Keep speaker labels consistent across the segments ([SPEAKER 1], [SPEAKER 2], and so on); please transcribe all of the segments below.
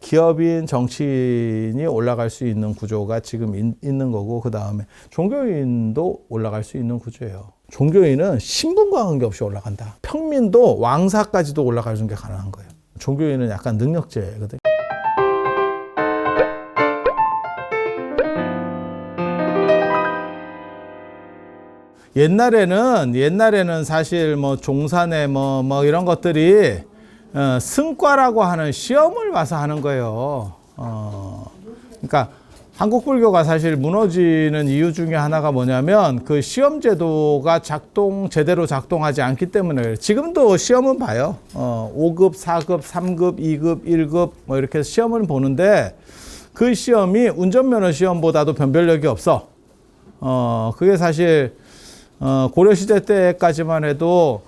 [SPEAKER 1] 기업인, 정치인이 올라갈 수 있는 구조가 지금 있는 거고, 그 다음에 종교인도 올라갈 수 있는 구조예요. 종교인은 신분과 관계없이 올라간다. 평민도 왕사까지도 올라가는 게 가능한 거예요. 종교인은 약간 능력제거든요. 옛날에는 사실 뭐 종사네 뭐 이런 것들이 승과라고 하는 시험을 봐서 하는 거예요. 그러니까 한국 불교가 사실 무너지는 이유 중에 하나가 뭐냐면 그 시험 제도가 제대로 작동하지 않기 때문에 그래요. 지금도 시험은 봐요. 5급, 4급, 3급, 2급, 1급 뭐 이렇게 시험을 보는데 그 시험이 운전면허 시험보다도 변별력이 없어. 그게 사실 고려시대 때까지만 해도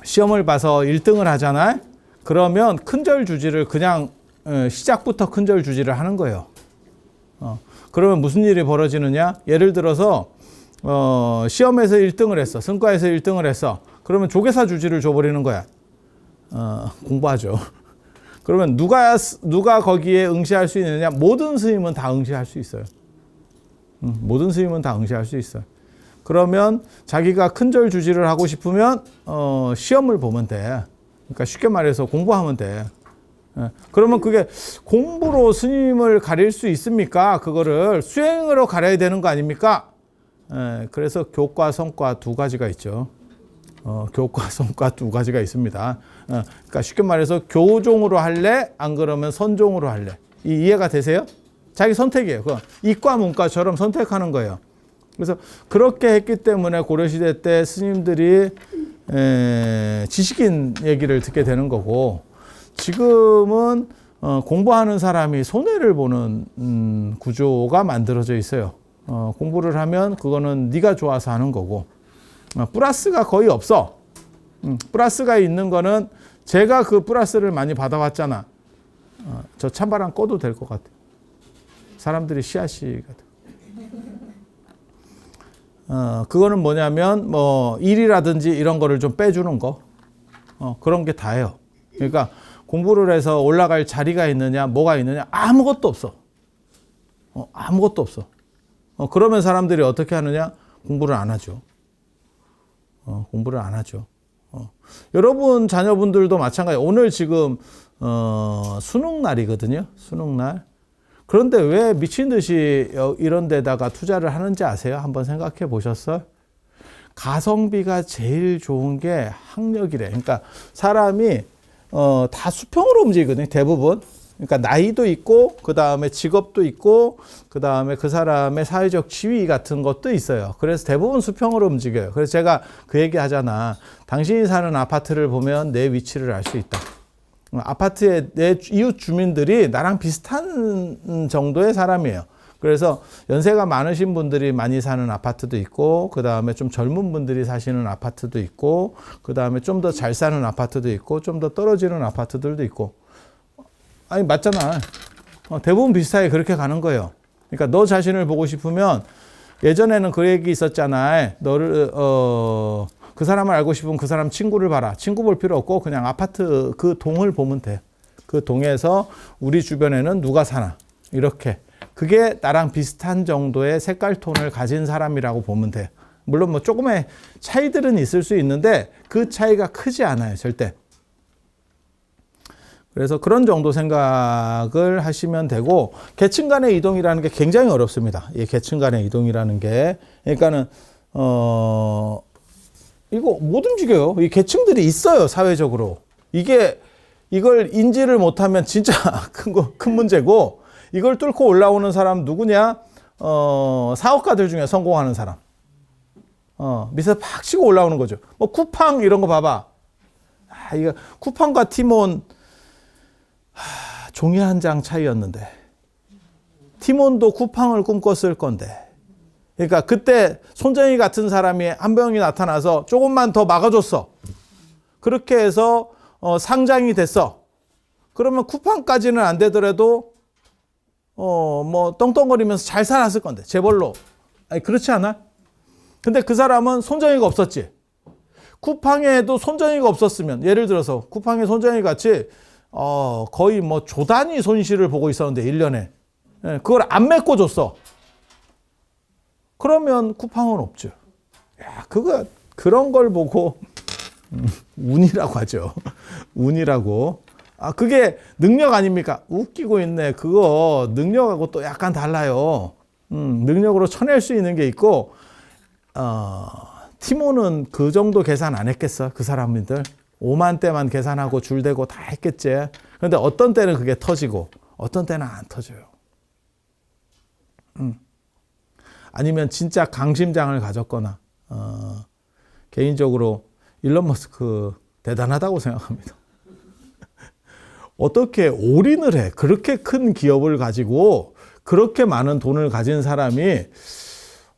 [SPEAKER 1] 시험을 봐서 1등을 하잖아요. 그러면 큰절주지를 그냥 시작부터 큰절주지를 하는 거예요. 그러면 무슨 일이 벌어지느냐? 예를 들어서 시험에서 1등을 했어. 승과에서 1등을 했어. 그러면 조계사 주지를 줘버리는 거야. 공부하죠. 그러면 누가 거기에 응시할 수 있느냐? 모든 스님은 다 응시할 수 있어요. 모든 스님은 다 응시할 수 있어요. 그러면 자기가 큰절 주지를 하고 싶으면 시험을 보면 돼. 그러니까 쉽게 말해서 공부하면 돼. 그러면 그게 공부로 스님을 가릴 수 있습니까? 그거를 수행으로 가려야 되는 거 아닙니까? 그래서 교과, 성과 두 가지가 있죠. 교과, 성과 두 가지가 있습니다. 그러니까 쉽게 말해서 교종으로 할래? 안 그러면 선종으로 할래? 이해가 되세요? 자기 선택이에요. 이과, 문과처럼 선택하는 거예요. 그래서 그렇게 했기 때문에 고려시대 때 스님들이 지식인 얘기를 듣게 되는 거고, 지금은 공부하는 사람이 손해를 보는 구조가 만들어져 있어요. 공부를 하면 그거는 네가 좋아서 하는 거고, 플러스가 거의 없어. 플러스가 있는 거는 제가 그 플러스를 많이 받아왔잖아. 저 찬바람 꺼도 될 것 같아. 사람들이 씨앗이거든. 그거는 뭐냐면 뭐 일이라든지 이런 거를 좀 빼주는 거, 그런 게 다예요. 그러니까 공부를 해서 올라갈 자리가 있느냐, 뭐가 있느냐, 아무것도 없어. 아무것도 없어. 그러면 사람들이 어떻게 하느냐? 공부를 안 하죠. 공부를 안 하죠. 여러분 자녀분들도 마찬가지. 오늘 지금 수능 날이거든요. 수능 날. 그런데 왜 미친 듯이 이런 데다가 투자를 하는지 아세요? 한번 생각해 보셨어요? 가성비가 제일 좋은 게 학력이래. 그러니까 사람이 다 수평으로 움직이거든요. 대부분. 그러니까 나이도 있고, 그 다음에 직업도 있고, 그 다음에 그 사람의 사회적 지위 같은 것도 있어요. 그래서 대부분 수평으로 움직여요. 그래서 제가 그 얘기 하잖아. 당신이 사는 아파트를 보면 내 위치를 알 수 있다. 아파트의 내 이웃 주민들이 나랑 비슷한 정도의 사람이에요. 그래서 연세가 많으신 분들이 많이 사는 아파트도 있고, 그 다음에 좀 젊은 분들이 사시는 아파트도 있고, 그 다음에 좀 더 잘 사는 아파트도 있고, 좀 더 떨어지는 아파트들도 있고. 아니, 맞잖아. 대부분 비슷하게 그렇게 가는 거예요. 그러니까 너 자신을 보고 싶으면, 예전에는 그 얘기 있었잖아. 그 사람을 알고 싶으면 그 사람 친구를 봐라. 친구 볼 필요 없고 그냥 아파트 그 동을 보면 돼. 그 동에서 우리 주변에는 누가 사나. 이렇게. 그게 나랑 비슷한 정도의 색깔 톤을 가진 사람이라고 보면 돼. 물론 뭐 조금의 차이들은 있을 수 있는데 그 차이가 크지 않아요. 절대. 그래서 그런 정도 생각을 하시면 되고, 계층 간의 이동이라는 게 굉장히 어렵습니다. 이 계층 간의 이동이라는 게. 그러니까는 이거 못 움직여요. 이 계층들이 있어요, 사회적으로. 이걸 인지를 못하면 진짜 큰 문제고, 이걸 뚫고 올라오는 사람 누구냐? 사업가들 중에 성공하는 사람. 밑에서 팍 치고 올라오는 거죠. 뭐 쿠팡 이런 거 봐봐. 이거 쿠팡과 티몬 종이 한 장 차이였는데, 티몬도 쿠팡을 꿈꿨을 건데. 그러니까 그때 손정희 같은 사람이 한 명이 나타나서 조금만 더 막아줬어. 그렇게 해서 상장이 됐어. 그러면 쿠팡까지는 안 되더라도 뭐 떵떵거리면서 잘 살았을 건데, 재벌로. 아니, 그렇지 않아? 근데 그 사람은 손정희가 없었지. 쿠팡에도 손정희가 없었으면, 예를 들어서 쿠팡에 손정희 같이 거의 뭐 조단위 손실을 보고 있었는데 1년에 그걸 안 메꿔줬어. 그러면 쿠팡은 없죠. 야, 그런 걸 보고 운이라고 하죠. 운이라고. 그게 능력 아닙니까? 웃기고 있네. 그거 능력하고 또 약간 달라요. 능력으로 쳐낼 수 있는 게 있고, 티모는 그 정도 계산 안 했겠어. 그 사람들 5만 대만 계산하고 줄대고 다 했겠지. 그런데 어떤 때는 그게 터지고 어떤 때는 안 터져요. 아니면 진짜 강심장을 가졌거나, 개인적으로 일론 머스크 대단하다고 생각합니다. 어떻게 올인을 해? 그렇게 큰 기업을 가지고 그렇게 많은 돈을 가진 사람이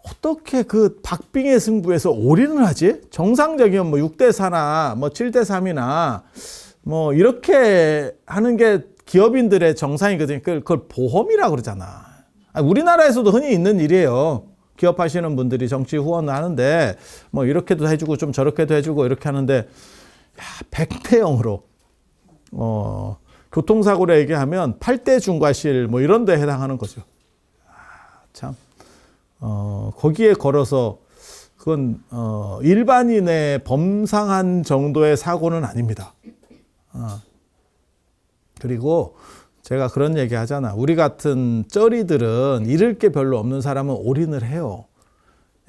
[SPEAKER 1] 어떻게 그 박빙의 승부에서 올인을 하지? 정상적이면 뭐 6대4나 뭐 7대3이나 뭐 이렇게 하는 게 기업인들의 정상이거든요. 그걸 보험이라고 그러잖아. 우리나라에서도 흔히 있는 일이에요. 기업하시는 분들이 정치 후원을 하는데 뭐 이렇게도 해주고 좀 저렇게도 해주고 이렇게 하는데, 100대 0으로 교통사고로 얘기하면 8대 중과실 뭐 이런 데 해당하는 거죠. 참 거기에 걸어서 그건 일반인의 범상한 정도의 사고는 아닙니다. 그리고 제가 그런 얘기 하잖아. 우리 같은 쩌리들은 잃을 게 별로 없는 사람은 올인을 해요.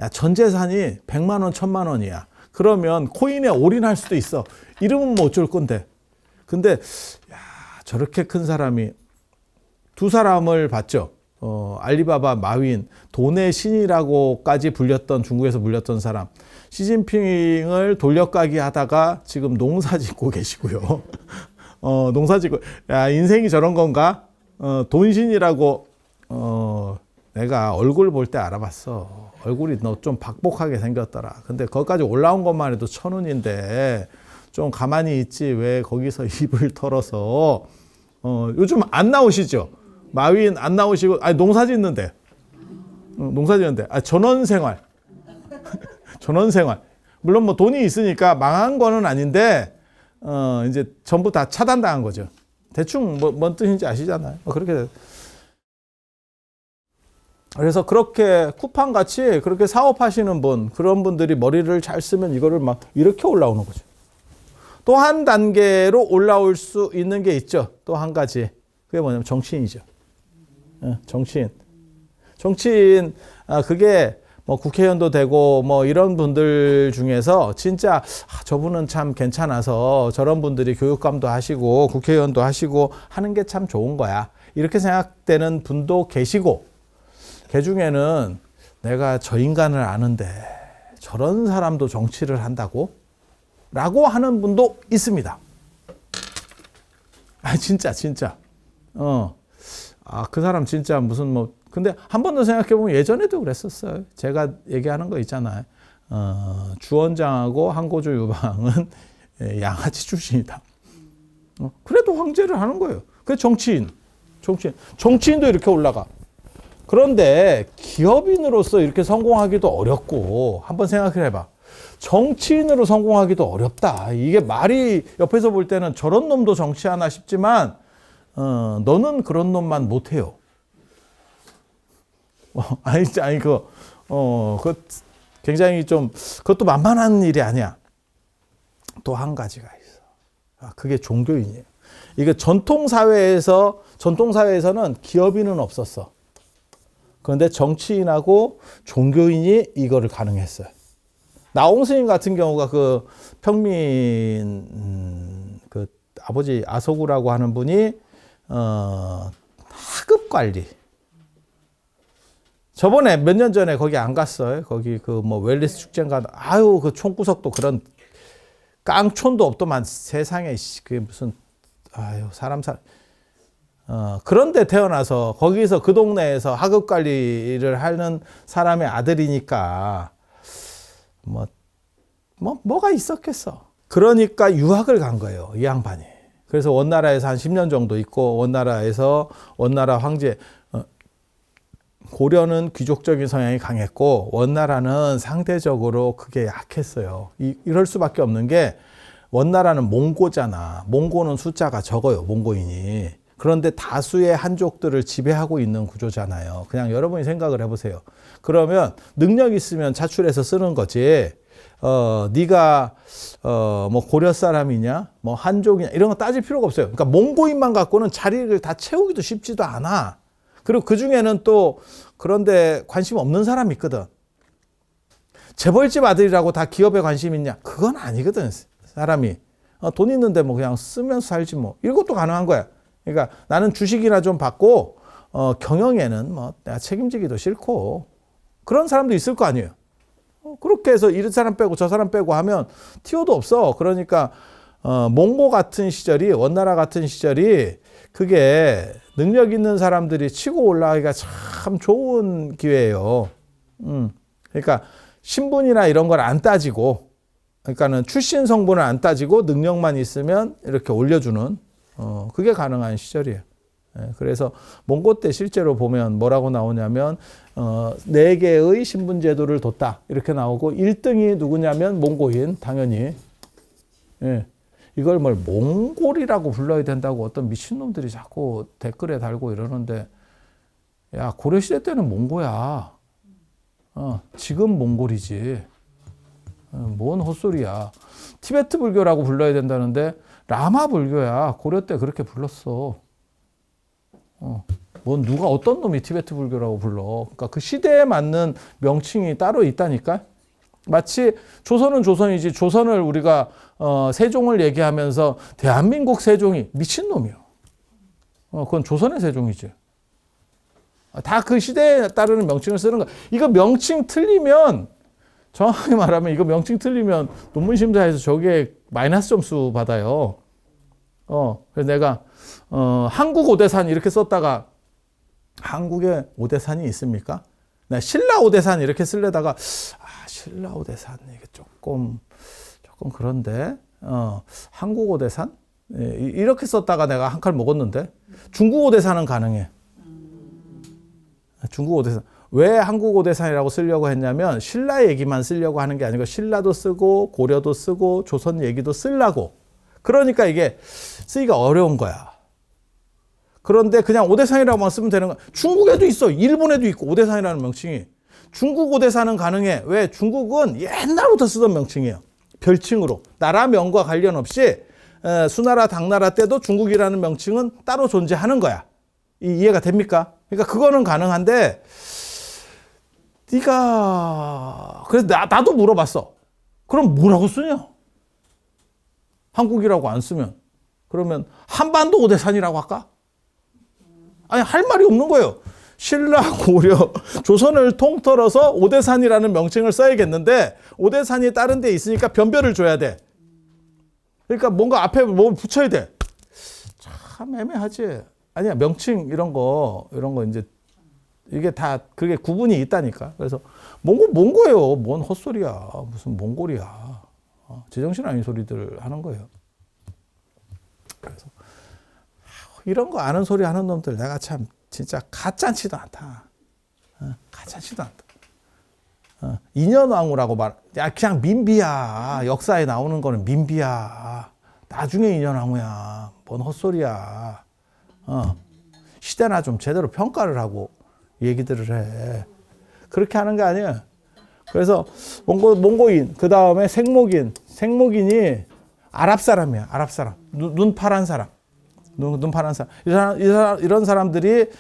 [SPEAKER 1] 야, 전 재산이 100만 원, 1000만 원이야. 그러면 코인에 올인할 수도 있어. 이러면 뭐 어쩔 건데. 근데 야, 저렇게 큰 사람이 두 사람을 봤죠. 알리바바 마윈, 돈의 신이라고까지 불렸던, 중국에서 불렸던 사람. 시진핑을 돌려가기 하다가 지금 농사 짓고 계시고요. 농사 짓고, 야, 인생이 저런 건가? 돈신이라고, 내가 얼굴 볼 때 알아봤어. 얼굴이 너 좀 박복하게 생겼더라. 근데 거기까지 올라온 것만 해도 1000원인데, 좀 가만히 있지. 왜 거기서 입을 털어서, 요즘 안 나오시죠? 마윈 안 나오시고, 농사 짓는데. 농사 짓는데. 전원생활. 전원생활. 물론 뭐 돈이 있으니까 망한 거는 아닌데, 이제 전부 다 차단당한 거죠. 대충 뭔 뜻인지 아시잖아요. 그렇게. 그래서 그렇게 쿠팡 같이 그렇게 사업하시는 분, 그런 분들이 머리를 잘 쓰면 이거를 막 이렇게 올라오는 거죠. 또 한 단계로 올라올 수 있는 게 있죠. 또 한 가지. 그게 뭐냐면 정치인이죠. 정치인. 정치인, 그게 뭐 국회의원도 되고 뭐 이런 분들 중에서 진짜 저분은 참 괜찮아서 저런 분들이 교육감도 하시고 국회의원도 하시고 하는 게 참 좋은 거야. 이렇게 생각되는 분도 계시고, 그 중에는 내가 저 인간을 아는데 저런 사람도 정치를 한다고? 라고 하는 분도 있습니다. 진짜. 그 사람 진짜 무슨 뭐, 근데 한 번 더 생각해보면 예전에도 그랬었어요. 제가 얘기하는 거 있잖아요. 주원장하고 한고조 유방은 양아치 출신이다. 그래도 황제를 하는 거예요. 그게 정치인도 이렇게 올라가. 그런데 기업인으로서 이렇게 성공하기도 어렵고, 한번 생각을 해봐. 정치인으로 성공하기도 어렵다. 이게 말이 옆에서 볼 때는 저런 놈도 정치하나 싶지만, 너는 그런 놈만 못해요. 그거 굉장히 좀, 그것도 만만한 일이 아니야. 또 한 가지가 있어. 그게 종교인이에요. 이거 전통사회에서는 기업인은 없었어. 그런데 정치인하고 종교인이 이거를 가능했어요. 나홍 스님 같은 경우가 그 평민, 그 아버지 아소구라고 하는 분이, 하급 관리. 저번에 몇 년 전에 거기 안 갔어요. 거기 그 뭐 웰리스 축제인가. 그 총구석도 그런 깡촌도 없더만 세상에, 그게 무슨, 그런데 태어나서 거기서 그 동네에서 하급 관리를 하는 사람의 아들이니까 뭐가 있었겠어. 그러니까 유학을 간 거예요, 이 양반이. 그래서 원나라에서 한 10년 정도 있고, 원나라 황제, 고려는 귀족적인 성향이 강했고 원나라는 상대적으로 그게 약했어요. 이럴 수밖에 없는 게 원나라는 몽고잖아. 몽고는 숫자가 적어요. 몽고인이. 그런데 다수의 한족들을 지배하고 있는 구조잖아요. 그냥 여러분이 생각을 해보세요. 그러면 능력 있으면 차출해서 쓰는 거지. 네가 뭐 고려 사람이냐, 뭐 한족이냐 이런 거 따질 필요가 없어요. 그러니까 몽고인만 갖고는 자리를 다 채우기도 쉽지도 않아. 그리고 그 중에는 또 그런데 관심 없는 사람이 있거든. 재벌집 아들이라고 다 기업에 관심 있냐? 그건 아니거든. 사람이 돈 있는데 뭐 그냥 쓰면서 살지 뭐. 이것도 가능한 거야. 그러니까 나는 주식이나 좀 받고 경영에는 뭐 내가 책임지기도 싫고 그런 사람도 있을 거 아니에요. 그렇게 해서 이 사람 빼고 저 사람 빼고 하면 티오도 없어. 그러니까 몽고 같은 시절이 원나라 같은 시절이 그게 능력 있는 사람들이 치고 올라가기가 참 좋은 기회예요. 그러니까 신분이나 이런 걸 안 따지고 그러니까는 출신 성분을 안 따지고 능력만 있으면 이렇게 올려주는 그게 가능한 시절이에요. 그래서 몽고 때 실제로 보면 뭐라고 나오냐면 4개의 신분 제도를 뒀다 이렇게 나오고 1등이 누구냐면 몽고인 당연히. 이걸 뭘 몽골이라고 불러야 된다고 어떤 미친놈들이 자꾸 댓글에 달고 이러는데 야 고려시대 때는 몽고야. 지금 몽골이지. 뭔 헛소리야. 티베트 불교라고 불러야 된다는데 라마 불교야. 고려 때 그렇게 불렀어. 뭔 누가 어떤 놈이 티베트 불교라고 불러. 그러니까 그 시대에 맞는 명칭이 따로 있다니까. 마치 조선은 조선이지 조선을 우리가 세종을 얘기하면서 대한민국 세종이 미친놈이요. 그건 조선의 세종이지. 다 그 시대에 따르는 명칭을 쓰는 거야. 이거 명칭 틀리면 정확하게 말하면 이거 명칭 틀리면 논문 심사에서 저게 마이너스 점수 받아요. 그래서 내가 한국 오대산 이렇게 썼다가 한국에 오대산이 있습니까? 나 신라 오대산 이렇게 쓰려다가 신라 오대산 이게 조금 그런데 한국 오대산 이렇게 썼다가 내가 한 칼 먹었는데 중국 오대산은 가능해. 중국 오대산. 왜 한국 오대산이라고 쓰려고 했냐면 신라 얘기만 쓰려고 하는 게 아니고 신라도 쓰고 고려도 쓰고 조선 얘기도 쓰려고. 그러니까 이게 쓰기가 어려운 거야. 그런데 그냥 오대산이라고만 쓰면 되는 거야. 중국에도 있어. 일본에도 있고 오대산이라는 명칭이. 중국 오대산은 가능해. 왜? 중국은 옛날부터 쓰던 명칭이에요. 별칭으로. 나라명과 관련 없이 수나라 당나라 때도 중국이라는 명칭은 따로 존재하는 거야. 이해가 됩니까? 그러니까 그거는 가능한데 네가 그래서 나도 물어봤어. 그럼 뭐라고 쓰냐? 한국이라고 안 쓰면 그러면 한반도 오대산이라고 할까? 아니 할 말이 없는 거예요. 신라 고려 조선을 통틀어서 오대산이라는 명칭을 써야겠는데 오대산이 다른 데 있으니까 변별을 줘야 돼. 그러니까 뭔가 앞에 뭘 붙여야 돼. 참 애매하지. 아니야 명칭 이런 거 이제 이게 다 그게 구분이 있다니까. 그래서 몽고예요. 뭔 헛소리야. 무슨 몽골이야. 제정신 아닌 소리들 하는 거예요. 그래서 이런 거 아는 소리 하는 놈들 내가 참 진짜 가짠치도 않다. 가짠치도 않다. 인현왕후라고 야 그냥 민비야. 역사에 나오는 거는 민비야. 나중에 인현왕후야. 뭔 헛소리야. 시대나 좀 제대로 평가를 하고 얘기들을 해. 그렇게 하는 게 아니야. 그래서 몽고인 그 다음에 생목인이 아랍 사람이야. 아랍 사람. 눈 파란 사람. 눈 파란 사람. 이런 사람들이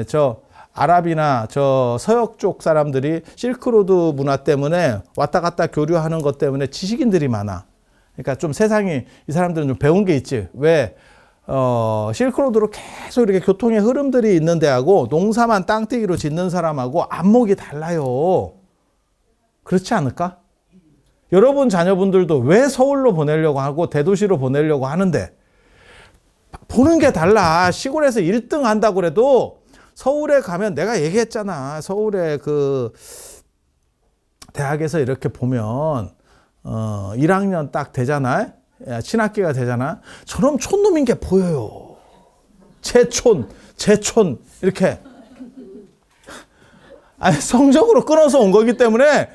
[SPEAKER 1] 저 아랍이나 저 서역 쪽 사람들이 실크로드 문화 때문에 왔다 갔다 교류하는 것 때문에 지식인들이 많아. 그러니까 좀 세상이 이 사람들은 좀 배운 게 있지. 왜? 실크로드로 계속 이렇게 교통의 흐름들이 있는 데하고 농사만 땅떼기로 짓는 사람하고 안목이 달라요. 그렇지 않을까? 여러분 자녀분들도 왜 서울로 보내려고 하고 대도시로 보내려고 하는데 보는 게 달라. 시골에서 1등 한다고 그래도 서울에 가면 내가 얘기했잖아. 서울에 그 대학에서 이렇게 보면 1학년 딱 되잖아. 신학기가 되잖아. 저놈 촌놈인 게 보여요. 제촌 이렇게. 아니, 성적으로 끊어서 온 거기 때문에,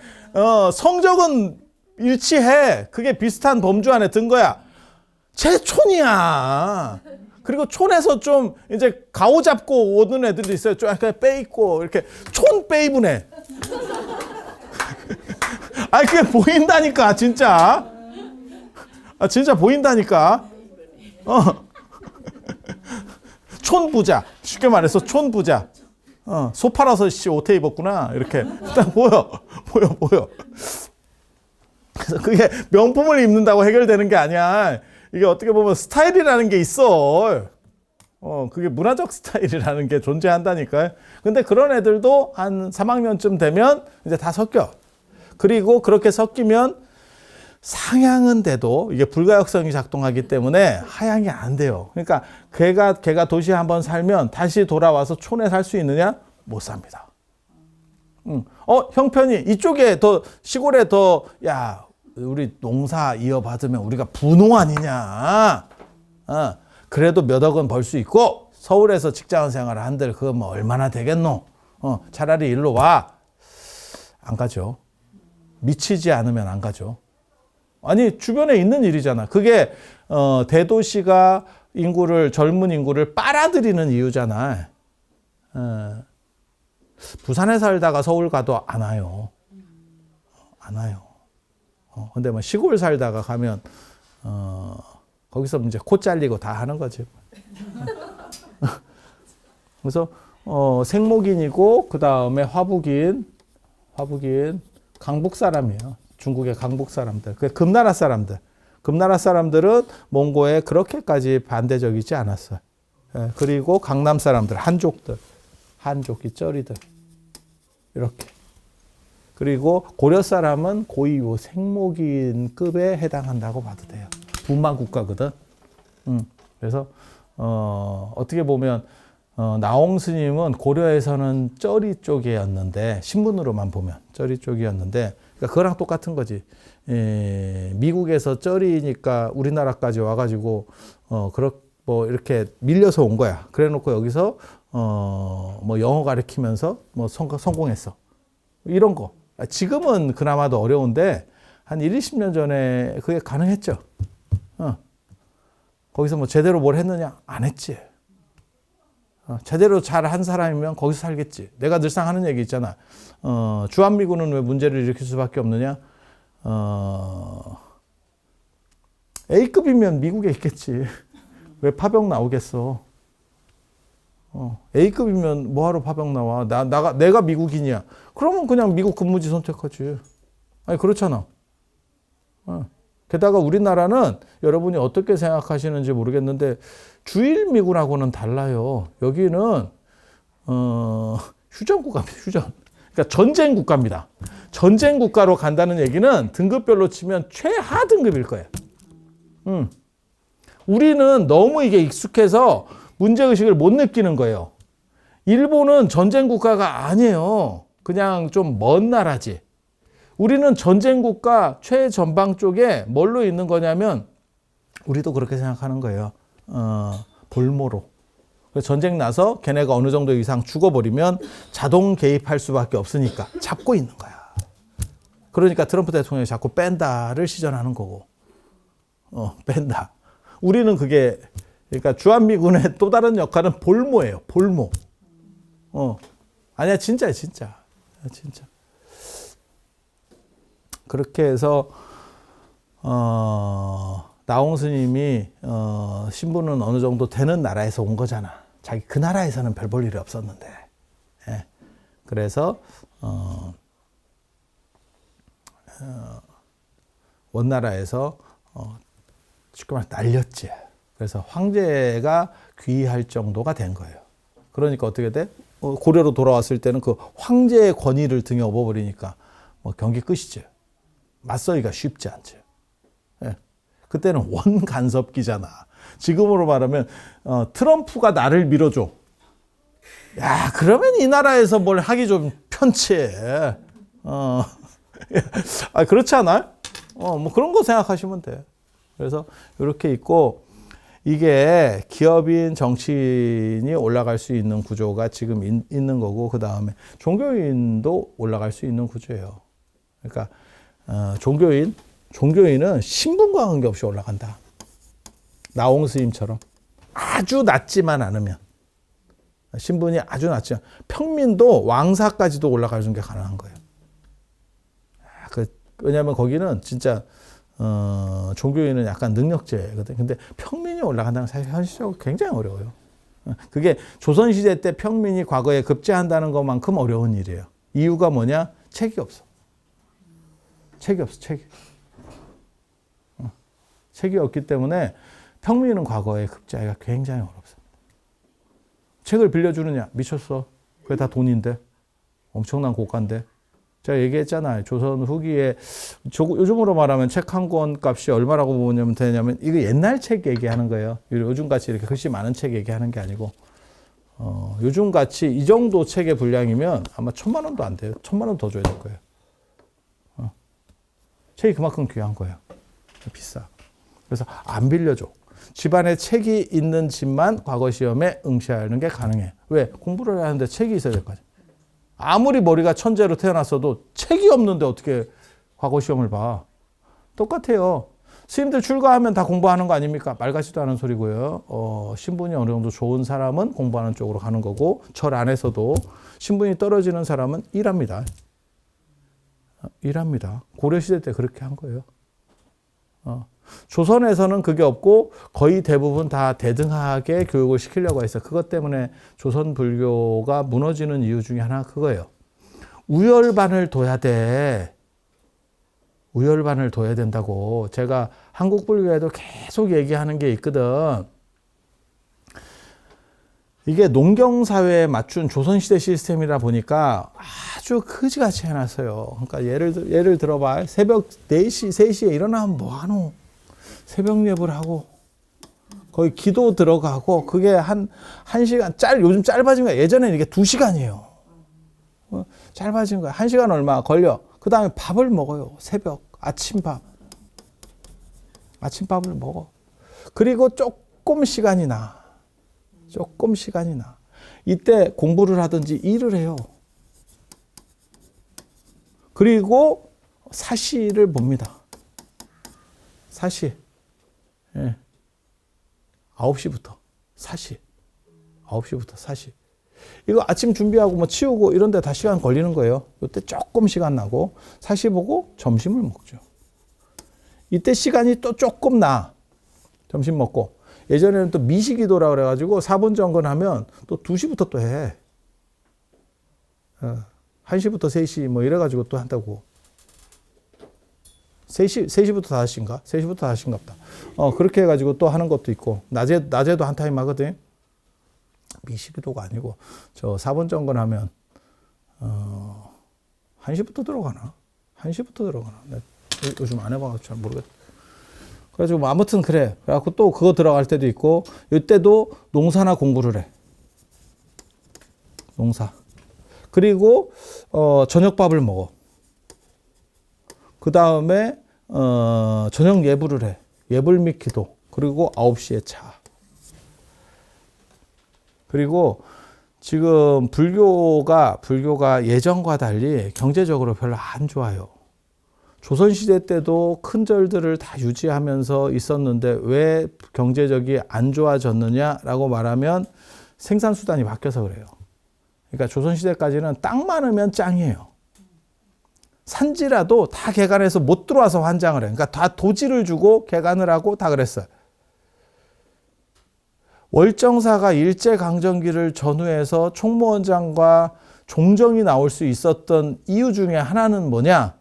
[SPEAKER 1] 성적은 일치해. 그게 비슷한 범주 안에 든 거야. 쟤 촌이야. 그리고 촌에서 좀 이제 가오 잡고 오는 애들도 있어요. 좀 약간 빼있고, 이렇게 촌 빼입은 아니, 그게 보인다니까, 진짜. 아, 진짜 보인다니까. 촌부자. 쉽게 말해서 촌부자. 소 팔아서 옷에 입었구나. 이렇게. 딱 보여. 그래서 그게 명품을 입는다고 해결되는 게 아니야. 이게 어떻게 보면 스타일이라는 게 있어. 그게 문화적 스타일이라는 게 존재한다니까요. 근데 그런 애들도 한 3학년쯤 되면 이제 다 섞여. 그리고 그렇게 섞이면 상향은 돼도 이게 불가역성이 작동하기 때문에 하향이 안 돼요. 그러니까 걔가 도시에 한번 살면 다시 돌아와서 촌에 살 수 있느냐? 못 삽니다. 형편이 이쪽에 더 시골에 더 우리 농사 이어받으면 우리가 분호 아니냐. 그래도 몇 억은 벌 수 있고 서울에서 직장 생활을 한들 그거 뭐 얼마나 되겠노. 차라리 일로 와. 안 가죠. 미치지 않으면 안 가죠. 아니, 주변에 있는 일이잖아. 그게 대도시가 젊은 인구를 빨아들이는 이유잖아. 부산에 살다가 서울 가도 안 와요. 안 와요. 근데 뭐 시골 살다가 가면 거기서 이제 코 잘리고 다 하는 거지. 그래서 생목인이고 그 다음에 화북인 강북 사람이에요. 중국의 강북 사람들, 그 금나라 사람들. 금나라 사람들은 몽고에 그렇게까지 반대적이지 않았어요. 그리고 강남 사람들, 한족이 쩌리들 이렇게. 그리고 고려 사람은 고이 요 생목인급에 해당한다고 봐도 돼요. 분만 국가거든. 그래서 어떻게 보면 나홍 스님은 고려에서는 쩌리 쪽이었는데 신문으로만 보면 쩌리 쪽이었는데 그러니까 그거랑 똑같은 거지. 미국에서 쩌리니까 우리나라까지 와가지고 뭐 이렇게 밀려서 온 거야. 그래놓고 여기서 뭐 영어 가르치면서 뭐 성공했어. 이런 거. 지금은 그나마도 어려운데 한 20년 전에 그게 가능했죠. 거기서 뭐 제대로 뭘 했느냐? 안 했지. 제대로 잘 한 사람이면 거기서 살겠지. 내가 늘상 하는 얘기 있잖아. 주한미군은 왜 문제를 일으킬 수밖에 없느냐? A급이면 미국에 있겠지. 왜 파병 나오겠어? A급이면 뭐하러 파병 나와? 내가 미국인이야. 그러면 그냥 미국 근무지 선택하지. 아니, 그렇잖아. 게다가 우리나라는 여러분이 어떻게 생각하시는지 모르겠는데 주일미군하고는 달라요. 여기는 휴전국가입니다. 휴전. 그러니까 전쟁 국가입니다. 전쟁 국가로 간다는 얘기는 등급별로 치면 최하 등급일 거예요. 우리는 너무 이게 익숙해서 문제의식을 못 느끼는 거예요. 일본은 전쟁 국가가 아니에요. 그냥 좀 먼 나라지. 우리는 전쟁 국가 최전방 쪽에 뭘로 있는 거냐면 우리도 그렇게 생각하는 거예요. 볼모로. 전쟁 나서 걔네가 어느 정도 이상 죽어버리면 자동 개입할 수밖에 없으니까 잡고 있는 거야. 그러니까 트럼프 대통령이 자꾸 뺀다를 시전하는 거고. 뺀다. 우리는 그게 그러니까 주한미군의 또 다른 역할은 볼모예요. 볼모. 아니야, 진짜야, 진짜. 그렇게 해서 나홍 스님이 신분은 어느 정도 되는 나라에서 온 거잖아. 자기 그 나라에서는 별 볼 일이 없었는데. 그래서 원나라에서 쉽게 말해 날렸지. 그래서 황제가 귀의할 정도가 된 거예요. 그러니까 어떻게 돼? 고려로 돌아왔을 때는 그 황제의 권위를 등에 업어버리니까 뭐 경기 끝이지. 맞서기가 쉽지 않죠. 그때는 원간섭기잖아. 지금으로 말하면 트럼프가 나를 밀어줘. 야, 그러면 이 나라에서 뭘 하기 좀 편치해. 그렇지 않아요? 뭐 그런 거 생각하시면 돼. 그래서 이렇게 있고 이게 기업인, 정치인이 올라갈 수 있는 구조가 지금 있는 거고, 그 다음에 종교인도 올라갈 수 있는 구조예요. 그러니까 종교인은 신분과 관계없이 올라간다. 나홍 스님처럼 아주 낮지만 않으면, 신분이 아주 낮지만, 평민도 왕사까지도 올라가는 게 가능한 거예요. 왜냐하면 거기는 진짜 종교인은 약간 능력제거든. 근데 평민이 올라간다는 사실 현실적으로 굉장히 어려워요. 그게 조선시대 때 평민이 과거에 급제한다는 것만큼 어려운 일이에요. 이유가 뭐냐? 책이 없어. 책이 없어, 책이. 책이 없기 때문에 평민은 과거에 급제하기가 굉장히 어렵습니다. 책을 빌려주느냐? 미쳤어. 그게 다 돈인데. 엄청난 고가인데. 제가 얘기했잖아요. 조선 후기에 요즘으로 말하면 책 한 권 값이 얼마라고 보면 되냐면 이거 옛날 책 얘기하는 거예요. 요즘같이 이렇게 글씨 많은 책 얘기하는 게 아니고 요즘같이 이 정도 책의 분량이면 아마 1,000만 원도 안 돼요. 1,000만 원 더 줘야 될 거예요. 책이 그만큼 귀한 거예요. 비싸. 그래서 안 빌려줘. 집안에 책이 있는 집만 과거 시험에 응시하는 게 가능해. 왜? 공부를 하는데 책이 있어야 될 거죠. 아무리 머리가 천재로 태어났어도 책이 없는데 어떻게 과거 시험을 봐. 똑같아요. 스님들 출가하면 다 공부하는 거 아닙니까? 말 같지도 않은 소리고요. 신분이 어느 정도 좋은 사람은 공부하는 쪽으로 가는 거고, 절 안에서도 신분이 떨어지는 사람은 일합니다. 일합니다. 고려시대 때 그렇게 한 거예요. 조선에서는 그게 없고 거의 대부분 다 대등하게 교육을 시키려고 했어요. 그것 때문에 조선 불교가 무너지는 이유 중에 하나 그거예요. 우열반을 둬야 돼. 우열반을 둬야 된다고. 제가 한국 불교에도 계속 얘기하는 게 있거든. 이게 농경사회에 맞춘 조선시대 시스템이라 보니까 아주 그지같이 해놨어요. 그러니까 예를 들어봐. 새벽 4시, 3시에 일어나면 뭐하노? 새벽 예불 하고 거의 기도 들어가고 그게 한 시간 요즘 짧아진 거야. 예전에는 이게 2시간이에요. 짧아진 거야. 1시간 얼마 걸려. 그 다음에 밥을 먹어요. 새벽 아침밥을 먹어. 그리고 조금 시간이 나. 이때 공부를 하든지 일을 해요. 그리고 사시를 봅니다. 사시. 예. 9시부터 사시. 9시부터 사시. 이거 아침 준비하고 뭐 치우고 이런 데 다 시간 걸리는 거예요. 이때 조금 시간 나고 사시 보고 점심을 먹죠. 이때 시간이 또 조금 나. 점심 먹고. 예전에는 또 미시기도라 그래가지고 4분 정근하면 또 2시부터 또 해. 1시부터 3시 뭐 이래가지고 또 한다고. 3시부터 5시인가? 3시부터 5시인가 보다. 그렇게 해가지고 또 하는 것도 있고, 낮에도 한 타임 하거든. 미시기도가 아니고, 4분 정근하면, 1시부터 들어가나? 1시부터 들어가나? 요즘 안 해봐가지고 잘 모르겠다. 그래가지고, 뭐 아무튼 그래. 그래갖고 또 그거 들어갈 때도 있고, 이때도 농사나 공부를 해. 농사. 그리고, 저녁밥을 먹어. 그 다음에 저녁 예불을 해. 예불 및 기도. 그리고 9시에 차. 그리고 지금 불교가 예전과 달리 경제적으로 별로 안 좋아요. 조선시대 때도 큰 절들을 다 유지하면서 있었는데 왜 경제적이 안 좋아졌느냐라고 말하면 생산수단이 바뀌어서 그래요. 그러니까 조선시대까지는 땅 많으면 짱이에요. 산지라도 다 개간해서 못 들어와서 환장을 해. 그러니까 다 도지를 주고 개간을 하고 다 그랬어요. 월정사가 일제강점기를 전후해서 총무원장과 종정이 나올 수 있었던 이유 중에 하나는 뭐냐?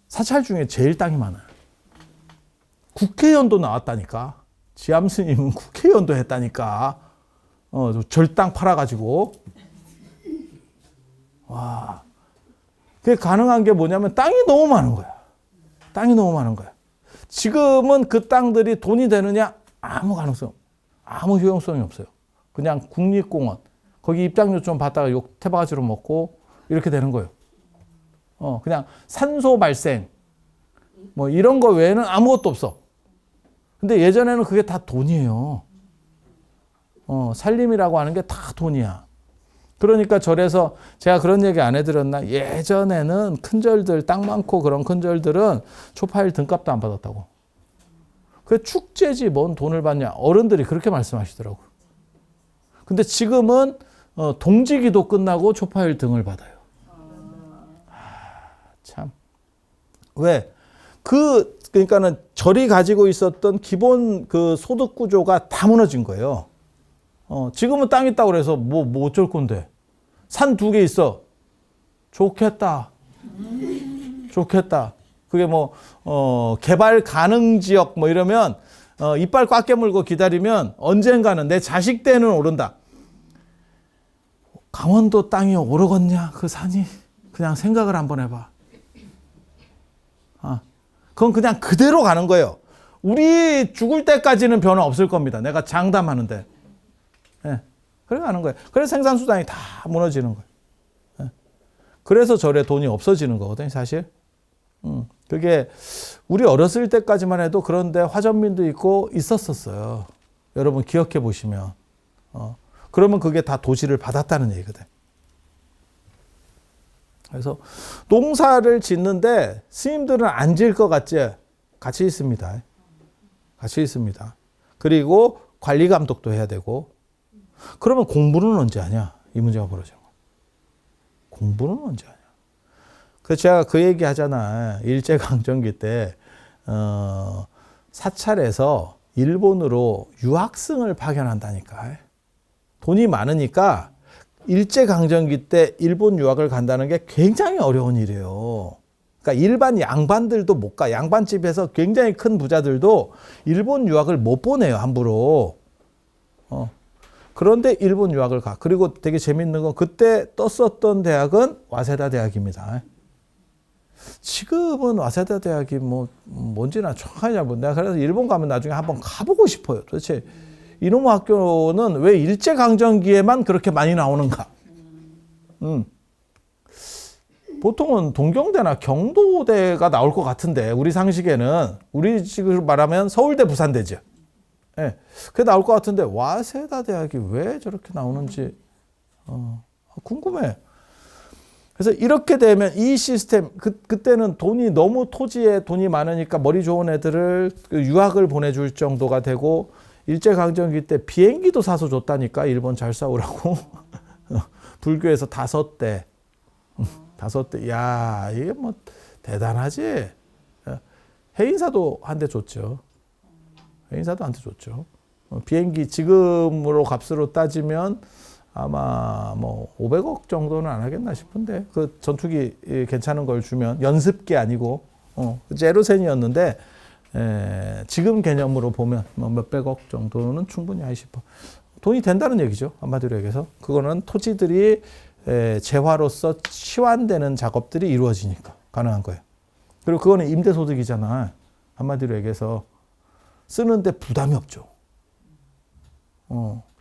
[SPEAKER 1] 사찰 중에 제일 땅이 많아요. 국회의원도 나왔다니까. 지암스님은 국회의원도 했다니까. 절땅 팔아가지고. 와. 그게 가능한 게 뭐냐면 땅이 너무 많은 거야. 땅이 너무 많은 거야. 지금은 그 땅들이 돈이 되느냐? 아무 가능성, 아무 효용성이 없어요. 그냥 국립공원. 거기 입장료 좀 받다가 욕 태바가지로 먹고 이렇게 되는 거예요. 그냥 산소 발생. 뭐 이런 거 외에는 아무것도 없어. 근데 예전에는 그게 다 돈이에요. 살림이라고 하는 게 다 돈이야. 그러니까 절에서 제가 그런 얘기 안 해드렸나? 예전에는 큰절들, 땅 많고 그런 큰절들은 초파일 등값도 안 받았다고. 그게 축제지 뭔 돈을 받냐. 어른들이 그렇게 말씀하시더라고. 근데 지금은 동지기도 끝나고 초파일 등을 받아요. 참. 왜? 그러니까는 절이 가지고 있었던 기본 그 소득 구조가 다 무너진 거예요. 지금은 땅 있다고 그래서 뭐 어쩔 건데. 산 2개 있어. 좋겠다. 좋겠다. 그게 뭐, 개발 가능 지역 뭐 이러면, 이빨 꽉 깨물고 기다리면 언젠가는 내 자식 때는 오른다. 강원도 땅이 오르겠냐? 그 산이? 그냥 생각을 한번 해봐. 그건 그냥 그대로 가는 거예요. 우리 죽을 때까지는 변화 없을 겁니다. 내가 장담하는데. 예. 그래 가는 거예요. 그래서 생산수단이 다 무너지는 거예요. 예. 그래서 절에 돈이 없어지는 거거든요, 사실. 그게 우리 어렸을 때까지만 해도 그런데 화전민도 있고 있었었어요. 여러분 기억해 보시면. 그러면 그게 다 도시를 받았다는 얘기거든. 그래서 농사를 짓는데 스님들은 안 지을 것 같지? 같이 있습니다. 같이 있습니다. 그리고 관리 감독도 해야 되고. 그러면 공부는 언제 하냐? 이 문제가 벌어져. 공부는 언제 하냐? 그래서 제가 그 얘기 하잖아. 일제강점기 때 사찰에서 일본으로 유학생을 파견한다니까. 돈이 많으니까 일제강점기 때 일본 유학을 간다는 게 굉장히 어려운 일이에요. 그러니까 일반 양반들도 못 가. 양반집에서 굉장히 큰 부자들도 일본 유학을 못 보내요, 함부로. 그런데 일본 유학을 가. 그리고 되게 재밌는 건 그때 떴었던 대학은 와세다 대학입니다. 지금은 와세다 대학이 뭔지나 정확하게 잘 모르겠는데, 그래서 일본 가면 나중에 한번 가보고 싶어요. 도대체 이놈 학교는 왜 일제강점기에만 그렇게 많이 나오는가? 보통은 동경대나 경도대가 나올 것 같은데, 우리 상식에는, 우리 지금 말하면 서울대, 부산대죠. 예. 그게 나올 것 같은데, 와세다 대학이 왜 저렇게 나오는지, 궁금해. 그래서 이렇게 되면 이 시스템, 그때는 너무 토지에 돈이 많으니까 머리 좋은 애들을 유학을 보내줄 정도가 되고, 일제강점기 때 비행기도 사서 줬다니까, 일본 잘 싸우라고. 불교에서 5대. 5대. 야, 이게 대단하지? 해인사도 한 대 줬죠. 해인사도 한 대 줬죠. 비행기 지금으로 값으로 따지면 아마 500억 정도는 안 하겠나 싶은데, 그 전투기 괜찮은 걸 주면, 연습기 아니고, 제로센이었는데, 지금 개념으로 보면 몇백억 정도는 충분히 하기 싶어. 돈이 된다는 얘기죠. 한마디로 얘기해서. 그거는 토지들이 재화로서 치환되는 작업들이 이루어지니까 가능한 거예요. 그리고 그거는 임대소득이잖아. 한마디로 얘기해서. 쓰는데 부담이 없죠.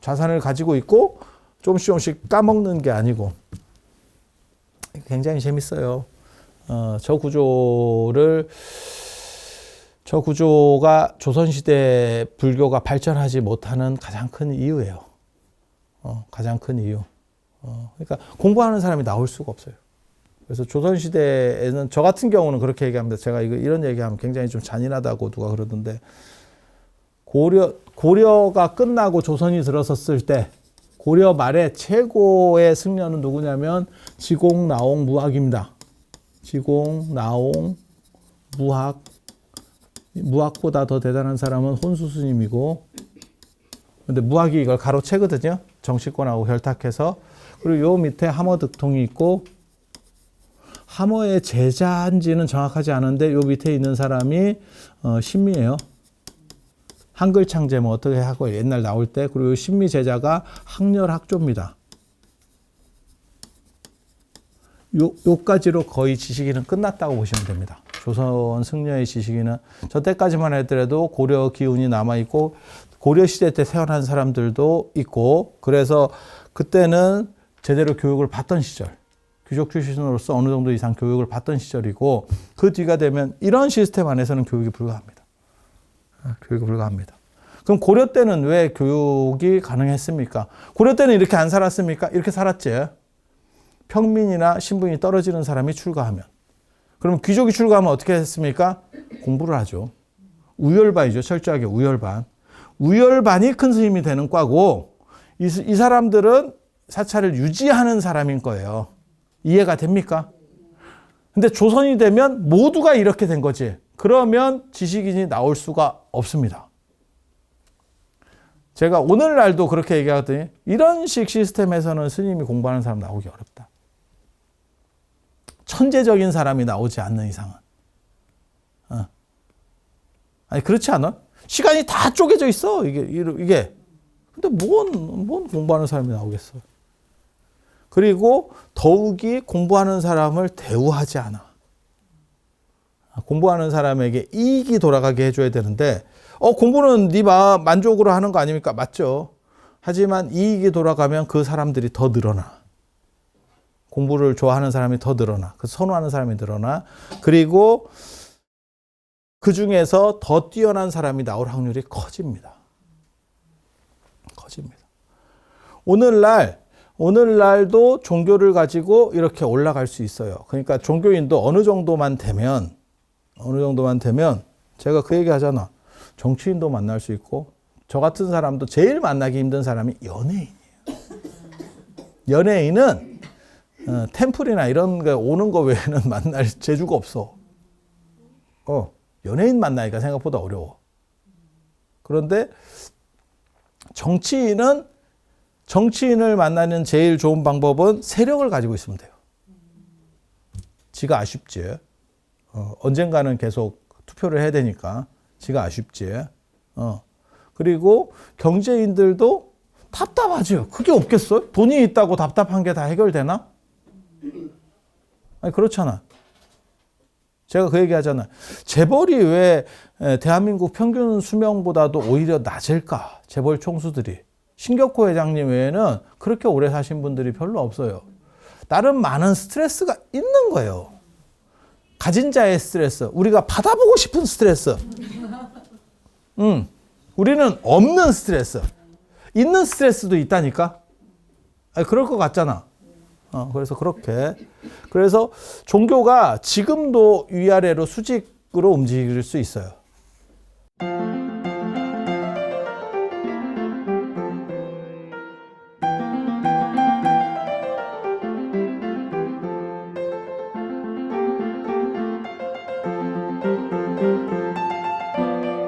[SPEAKER 1] 자산을 가지고 있고 조금씩 까먹는 게 아니고. 굉장히 재밌어요. 저 구조가 조선시대 불교가 발전하지 못하는 가장 큰 이유예요. 가장 큰 이유. 그러니까 공부하는 사람이 나올 수가 없어요. 그래서 조선시대에는, 저 같은 경우는 그렇게 얘기합니다. 제가 이런 얘기하면 굉장히 좀 잔인하다고 누가 그러던데, 고려가 끝나고 조선이 들어섰을 때, 고려 말에 최고의 승려는 누구냐면 지공, 나옹, 무학입니다. 지공, 나옹, 무학. 무학보다 더 대단한 사람은 혼수 스님이고, 근데 무학이 이걸 가로채거든요. 정치권하고 결탁해서. 그리고 요 밑에 함어득통이 있고, 함어의 제자인지는 정확하지 않은데 요 밑에 있는 사람이 신미예요. 한글 창제 어떻게 하고 옛날 나올 때. 그리고 신미 제자가 학렬학조입니다. 요까지로 거의 지식인은 끝났다고 보시면 됩니다. 조선 승려의 지식인은 저 때까지만 하더라도 고려 기운이 남아있고, 고려 시대 때 태어난 사람들도 있고, 그래서 그때는 제대로 교육을 받던 시절, 귀족 출신으로서 어느 정도 이상 교육을 받던 시절이고 그 뒤가 되면 이런 시스템 안에서는 교육이 불가합니다. 교육이 불가합니다. 그럼 고려 때는 왜 교육이 가능했습니까? 고려 때는 이렇게 안 살았습니까? 이렇게 살았지. 평민이나 신분이 떨어지는 사람이 출가하면. 그럼 귀족이 출가하면 어떻게 했습니까? 공부를 하죠. 우열반이죠. 철저하게 우열반. 우열반이 큰 스님이 되는 과고 이 사람들은 사찰을 유지하는 사람인 거예요. 이해가 됩니까? 근데 조선이 되면 모두가 이렇게 된 거지. 그러면 지식인이 나올 수가 없습니다. 제가 오늘날도 그렇게 얘기하더니 이런 식 시스템에서는 스님이 공부하는 사람 나오기 어렵다. 천재적인 사람이 나오지 않는 이상은. 아니 그렇지 않아? 시간이 다 쪼개져 있어. 이게. 근데 뭔 공부하는 사람이 나오겠어. 그리고 더욱이 공부하는 사람을 대우하지 않아. 공부하는 사람에게 이익이 돌아가게 해줘야 되는데 공부는 네 만족으로 하는 거 아닙니까? 맞죠. 하지만 이익이 돌아가면 그 사람들이 더 늘어나. 공부를 좋아하는 사람이 더 늘어나. 그 선호하는 사람이 늘어나. 그리고 그 중에서 더 뛰어난 사람이 나올 확률이 커집니다. 커집니다. 오늘날도 종교를 가지고 이렇게 올라갈 수 있어요. 그러니까 종교인도 어느 정도만 되면 제가 그 얘기 하잖아. 정치인도 만날 수 있고 저 같은 사람도 제일 만나기 힘든 사람이 연예인이에요. 연예인은 템플이나 이런 거 오는 거 외에는 만날 재주가 없어. 연예인 만나기가 생각보다 어려워. 그런데 정치인을 만나는 제일 좋은 방법은 세력을 가지고 있으면 돼요. 지가 아쉽지. 언젠가는 계속 투표를 해야 되니까 지가 아쉽지. 그리고 경제인들도 답답하죠. 그게 없겠어요? 돈이 있다고 답답한 게 다 해결되나? 아니 그렇잖아. 제가 그 얘기 하잖아요. 재벌이 왜 대한민국 평균 수명보다도 오히려 낮을까? 재벌 총수들이. 신격호 회장님 외에는 그렇게 오래 사신 분들이 별로 없어요. 나름 많은 스트레스가 있는 거예요. 가진 자의 스트레스. 우리가 받아보고 싶은 스트레스. 우리는 없는 스트레스. 있는 스트레스도 있다니까? 아니, 그럴 것 같잖아. 그래서 그렇게. 그래서 종교가 지금도 위아래로 수직으로 움직일 수 있어요.